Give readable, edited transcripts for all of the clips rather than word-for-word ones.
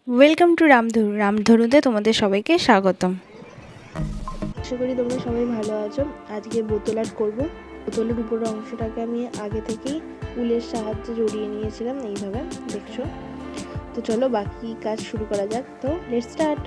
Welcome to রামধনুতে তোমাদের সবাইকে স্বাগতম। আশা করি তোমরা সবাই ভালো আছো। আজকে বোতল আর্ট করবো। বোতলের উপরের অংশটাকে আমি আগে থেকেই উলের সাহায্যে জড়িয়ে নিয়েছিলাম, এইভাবে দেখছো। তো চলো বাকি কাজ শুরু করা যাক। তো লেটস স্টার্ট।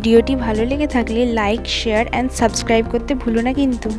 ভিডিওটি ভালো লেগে থাকলে লাইক, শেয়ার অ্যান্ড সাবস্ক্রাইব করতে ভুলো না কিন্তু।